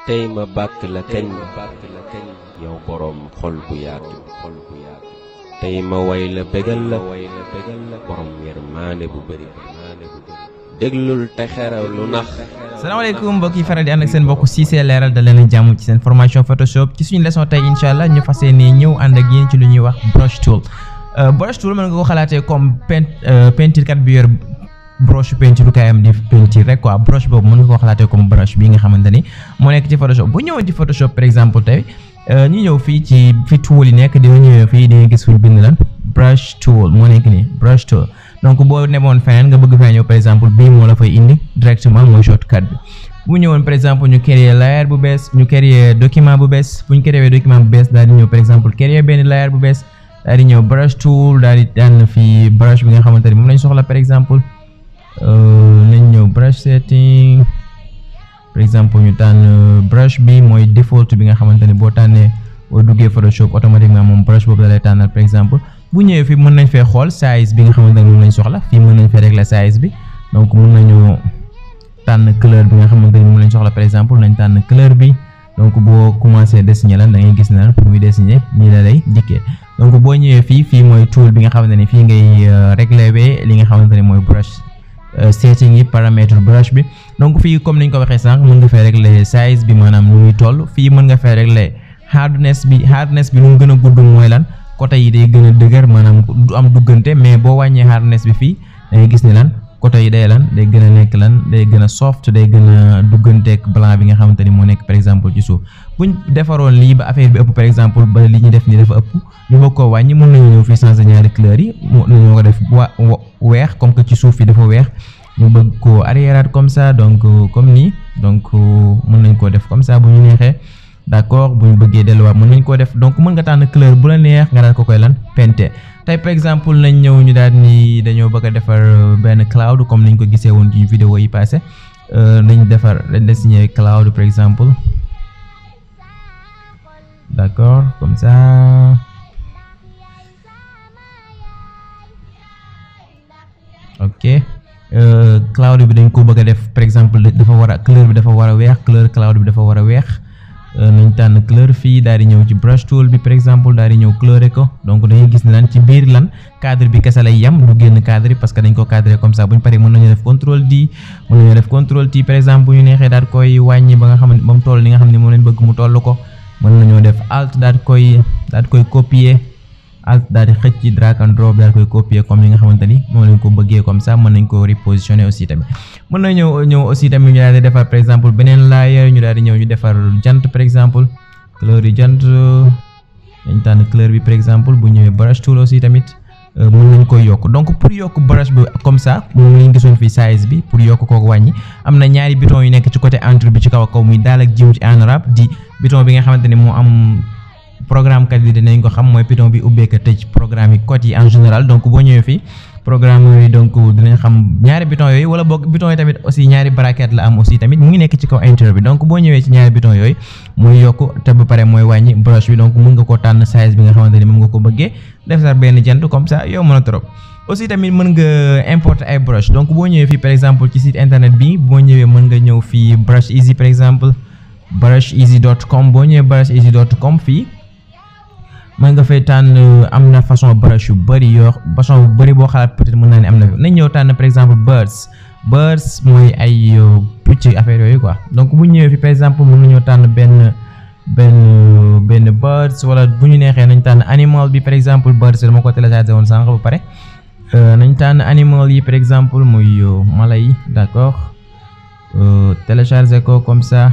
tey ma bàkk la kañ yow boroom xol bu yaatu tey ma way la bégal la boroom yërmande bu bëri déglul te xeraw lu nax. salaamaaleykum mbokk yi faral di ànd ak seen mbokk Cissé Leral da leen a jàmm ci seen formation Photoshop ci suñu leçon tey incha allah ñu fas yéene ñëw ànd ak yéen ci lu ñuy wax brush tool. Brush tool mën nga ko xalaatee comme peinture kat bi yor broche peinture kaayam di peinture rek quoi brush boobu mën nga ko xalaatee comme brush bi nga xamante ni moo nekk ci Photoshop bu ñëwoon ci Photoshop par exemple tey ñu ñëw fii ci fi tool yi nekk di ñëwee fii di gis fuñ bind lan brush tool moo nekk nii brush tool. donc boo nemoon feneen nga bëgg fee ñëw par exemple bii moo la fay indi directement mooy shortcut bi bu ñëwoon par exemple ñu créer layer bu bees ñu créer document bu bees bu ñu créer document bu bees daal di ñëw par exemple créer benn layer bu bees daal di ñëw brush tool daal di tànn fii brush bi nga xamante ni moom lañ soxla par exemple nañ ñëw brush setting par exemple ñu tànn brush bi mooy default bi nga xamante ni boo tànnee boo duggee Photoshop automatiquement moom brush boobu da lay tànnal par exemple. bu ñëwee fii mën nañ fee xool size bi nga xamante ne moom lañ soxla fii mën nañ fee régler size bi donc mën nañu tànn couleur bi nga xamante ni moom lañ soxla par exemple nañ tànn couleur bi donc boo commencé dessiner lan da ngay gis ne muy dessiner nii la lay dikkee donc boo ñëwee fii mooy tool bi nga xamante ne fii ngay régler li nga xamante ne mooy brush setting yi paramètre brush bi donc fii comme niñ ko waxee sànq mën nga fee régler size bi maanaam nu muy toll fii mën nga fee régler hardness bi nu mu gën a gudd mooy lan côté yi day gën a dëgër maanaam du am duggante mais boo wàññee hardness bi fii da ngay gis ne lan côté yi day gën a nekk day gën a soft day gën a dugganteeg blanc bi nga xamante ni moo nekk par exemple ci suuf buñ defaroon lii ba affaire bi ëpp par exemple ba li ñu def ni dafa ëpp ñu bëgg koo wàññi mën nañu ñëw fii changer ñaari couleurs yi nañoo ko def weex comme que ci suuf fi dafa weex ñu bëgg koo arriéraat comme ça donc comme nii donc mën nañ koo def comme ça bu ñu neexee d'accord bu ñu bëggee delluwaat mën nañ koo def donc mën nga tànn couleur bu la neex nga daal ko koy peinte tey par exemple nañ ñëw ñu daal ni dañoo bëgg a defar benn cloud comme niñ ko gisee woon ci vidéo yi passé nañ dessiner cloud par exemple d'accord comme ça ok cloud bi dañ ko bëgg a def par exemple dafa war a couleur bi dafa war a weex couleur cloud bi dafa war a weex nañ tànn couleur fii daal di ñëw ci brush tool bi par exemple daal di ñëw colorer ko donc dañuy gis ne lan ci biir lan cadre bi kese lay yam du génn cadre yi parce que dañ ko cadrer comme ça bu ñu paree mën nañu def contrôle D mën nañu def contrôle T par exemple bu ñu neexee daal koy wàññi ba nga xam ne ba mu toll li nga xam ne moom lañ bëgg mu toll ko mën nañoo def alt daal koy copier alt daal di xëcc ci drag and drop daal koy copier comme li nga xamante ni moom lañ ko bëggee comme ça mën nañ ko repositionner aussi tamit mën na ñëw aussi tamit ñu daal di defar par exemple beneen layer ñu daal di ñëw ñu defar jant par exemple couleur yi jant dañ tànn couleur bi par exemple bu ñëwee brush tool aussi tamit mën nañ koy yokk donc pour yokk brush bi comme ça moom lañ gisoon fii size bi pour yokk kooku wàññi am na ñaari bouton yu nekk ci côté entre bi ci kaw muy daal ak jiw ci en arabe di bouton bi nga xamante ni moo am programme kat yi dinañ ko xam mooy bouton bi ubbeeka tëj programme yi code yi en général donc boo ñëwee fii programme yooyu donc dinañ xam ñaari bouton yooyu wala boog bouton yi tamit aussi ñaari bracket la am aussi tamit mu ngi nekk ci kaw enter bi donc boo ñëwee ci ñaari bouton yooyu mooy yokk te ba pare mooy wàññi brush bi donc mën nga ko tànn size bi nga xamante ni moom nga ko bëggee def sax benn jant comme ça yow mën a trop aussi tamit mën nga importer ay brush donc boo ñëwee fii par exemple ci site internet bi boo ñëwee mën nga ñëw fii brush easy par exemple brusheasy.com boo ñëwee brusheasy.com fii mën nga fay tànn am na façon brush yu bëri façon bu bëri boo xalaat peut-être mën naa ne am na nañ ñëw tànn par exemple birds mooy ay picc affaire yooyu quoi donc bu ñëwee fi par exemple mën nañoo tànn benn birds wala bu ñu neexee nañ tànn animal bi par exemple birds dama ko téléchargé woon sànq ba pare nañ tànn animal yi par exemple muy mala yi d'accord téléchargé ko comme ça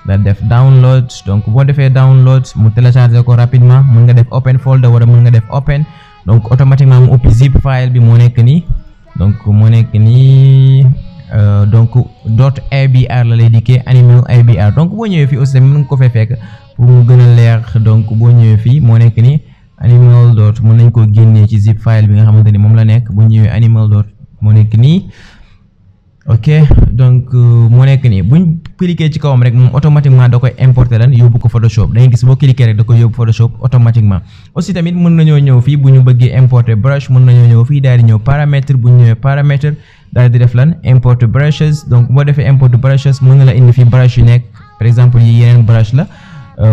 da def download donc boo defee download mu télécharger ko rapidement mën nga def open folder wala mën nga def open donc automatiquement mu ubbi zip file bi moo nekk nii donc moo nekk nii donc .abr la lay dikkee animal abr donc boo ñëwee fii aussi mën nga ko fee fekk pour mu gën a leer donc boo ñëwee fii moo nekk nii animal mën nañ ko génnee ci zip file bi nga xamante ni moom la nekk bu ñëwee animal moo nekk nii ok donc moo nekk nii buñ cliquer ci kawam rek moom automatiquement da koy importer lan yóbbu ko Photoshop da ngay gis boo cliquer rek da koy yóbbu Photoshop automatiquement. aussi tamit mën nañoo ñëw fii bu ñu bëggee importer brush mën nañoo ñëw fii daal di ñëw paramètre bu ñu ñëwee paramètre daal di def lan import brushes donc boo defee import brushes mën nga la indi fii brush yu nekk par exemple yi yeneen brush la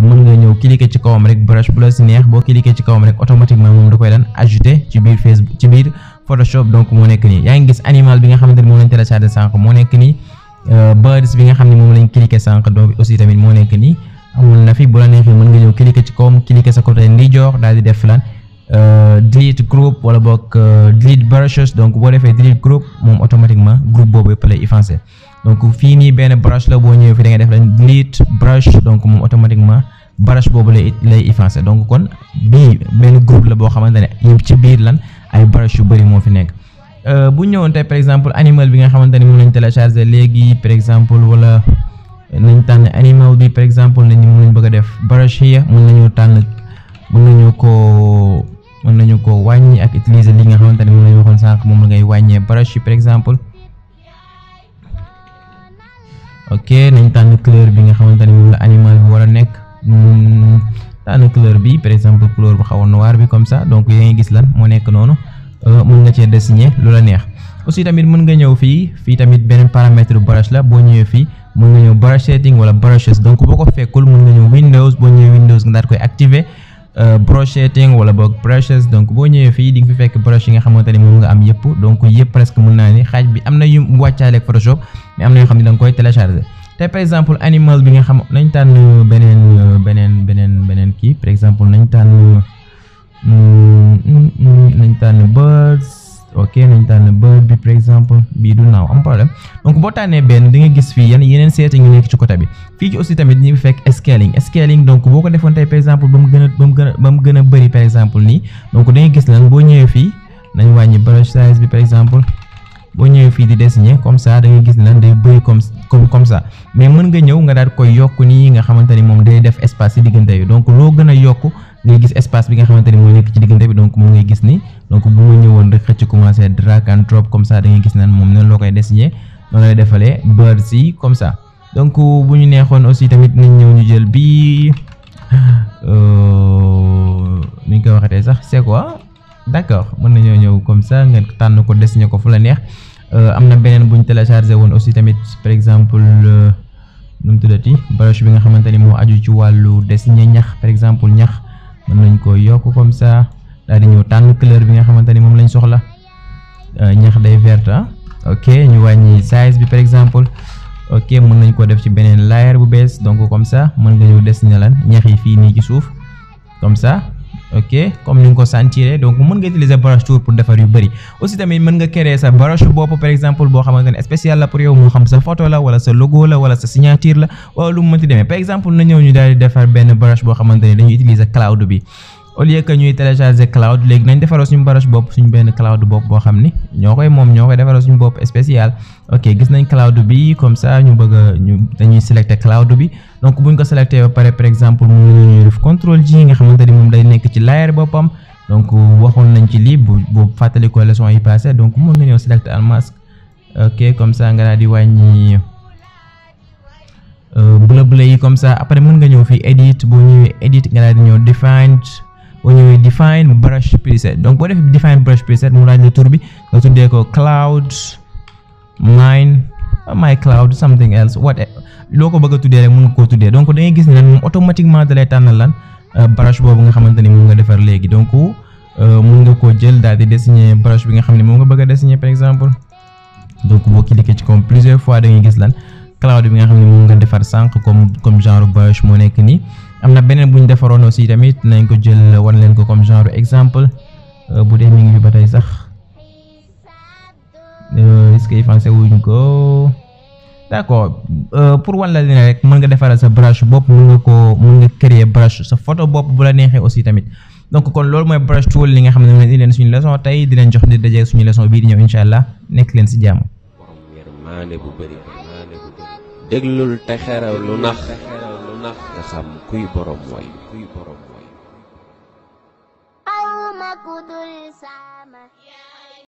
mën nga ñëw cliquer ci kawam rek brush bu la si neex boo cliquer ci kawam rek automatiquement moom da koy lan ajouter ci biir Facebook ci biir Photoshop donc moo nekk nii yaa ngi gis animal bi nga xamante ni moom lañ téléchargé sànq moo nekk nii birds bi nga xam ne moom lañ cliquer sànq donc aussi tamit moo nekk nii amul na fi bu la neexee mën nga ñëw cliquer ci kawam cliquer sa côté ndijoor daal di def lan delete group wala boog delete brushes donc boo defee delete group moom automatiquement groupe boobu yëpp lay effacer donc fii nii benn brush la boo ñëwee fi da ngay def lan delete brush donc moom automatiquement brush boobu lay effacer donc kon bii benn groupe la boo xamante ne yëpp ci biir lan ay brush yu bëri moo fi nekk bu ñëwoon tey par exemple animal bi nga xamante ne moom lañ télécharger léegi par exemple wala nañ tànn animal bi par exemple nañ moom lañ bëgg a def brush here mën nañu ko wàññi ak utiliser li nga xamante ne moom lañu waxoon sànq moom la ngay wàññee brush yi par exemple ok nañ tànn couleur bi nga xamante ne moom la animal bi war a nekk tànn couleur bi par exemple couleur bu xaw a noir bi comme ça donc yaa ngi gis lan moo nekk noonu mën nga cee dessiner lu la neex aussi tamit mën nga ñëw fii tamit beneen paramètre brush la boo ñëwee fii mën nga ñëw brush setting wala brushes donc boo ko fekkul mën nga ñëw Windows boo ñëwee Windows nga daal koy activer brush setting wala boog brushes donc boo ñëwee fii di nga fi fekk brush yi nga xamante ni moom nga am yëpp donc yëpp presque mën naa ni xaaj bi am na yu wàccaale ak Photoshop mais am na yoo xam ne da nga koy télécharger te par exemple animal bi nga xam nañ tànn beneen kii par exemple nañ tànn birds ok nañ tànn bird bi par exemple bii du naaw am problème donc boo tànnee benn di nga gis fii yeneen setting yu nekk ci côté bi fii ci aussi tamit ñu fekk scaling donc boo ko defoon tey par exemple ba mu gën a bëri par exemple nii donc da ngay gis lan boo ñëwee fii nañ wàññi brush size bi par exemple boo ñëwee fii di dessiner comme ça da ngay gis lan day bëri comme ça mais mën nga ñëw nga daal koy yokk nii nga xamante ni moom day def espace ci diggante yi donc loo gën a yokk ngay gis espace bi nga xamante ni moo nekk ci diggante bi donc moom ngay gis ni donc bu ma ñëwoon rek xëcc commencé drag and drop comme ça da ngay gis nan moom noonu loo koy dessiner noonu lay defalee birds yi comme ça donc bu ñu neexoon aussi tamit nañ ñëw ñu jël bii ni ñu koy waxatee sax c'est quoi d'accord mën nañoo ñëw comme ça ngeen tànn ko dessiner ko fu la neex am na beneen bu ñu téléchargé woon aussi tamit par exemple nu mu tuddati brush bi nga xamante ni moo aju ci wàllu dessiner ñax par exemple ñax mën nañ ko yokk comme ça daal di ñëw tànn couleur bi nga xamante ni moom lañ soxla ñax day vert ok ñu wàññi size bi par exemple ok mën nañ ko def ci beneen layer bu bees donc comme ça mën nga ñëw dessiner lan ñax yi fii nii ci suuf comme ça ok comme ni nga ko sentir donc mën nga utiliser brush tool pour defar yu bëri aussi tamit mën nga créer sa brush bopp par exemple boo xamante ne spécial la pour yow moo xam sa photo la wala sa logo la wala sa signature la wala lu mu mënti demee par exemple na ñëw ñu daal di defar benn brush boo xamante ne dañuy utiliser cloud bi au lieu que ñuy télécharger cloud léegi nañ defaroo suñu brush bopp suñu benn cloud bopp boo xam ni ñoo koy defaroo suñu bopp spécial ok gis nañ cloud bi comme ça ñu bëgg dañuy selecter cloud bi donc buñ ko selecter ba pare par exemple mën nañu def contrôle G nga xamante ni moom day nekk ci layer boppam donc waxoon nañ ci lii bu fàttali ko leçon yi passé donc mën nga ñëw selecter en mask ok comme ça nga daal di wàññi bleu yi comme ça après mën nga ñëw fii edit boo ñëwee edit nga daal di ñëw define brush preset donc boo defee define brush preset mu laaj la tur bi nga tuddee ko cloud my cloud something else loo ko bëgg a tuddee rek mën nga koo tuddee donc da ngay gis ne moom automatiquement da lay tànnal lan brush boobu nga xamante ni moom nga defar léegi donc mën nga koo jël daal di dessiner brush bi nga xam ne moom nga bëgg a dessiner par exemple donc boo cliquer ci comme plusieurs fois da ngay gis lan cloud bi nga xam ne moom nga defar sànq comme genre brush moo nekk nii am na beneen bu ñu defaroon aussi tamit nañ ko jël wan leen ko comme genre exemple bu dee mi ngi fi ba tey sax est-ce que français wuñ ko d'accord pour wan la ne rek mën nga defaral sa brush bopp mën nga créer brush sa photo bopp bu la neexee aussi tamit donc kon loolu mooy brush tool li nga xam ne di leen suñu leçon tey di leen jox di daje suñu leçon bii di ñëw incha allah nekk leen si jàmm. déglul te xeraw lu nax nga xam kuy borom way aw ma ku dul sama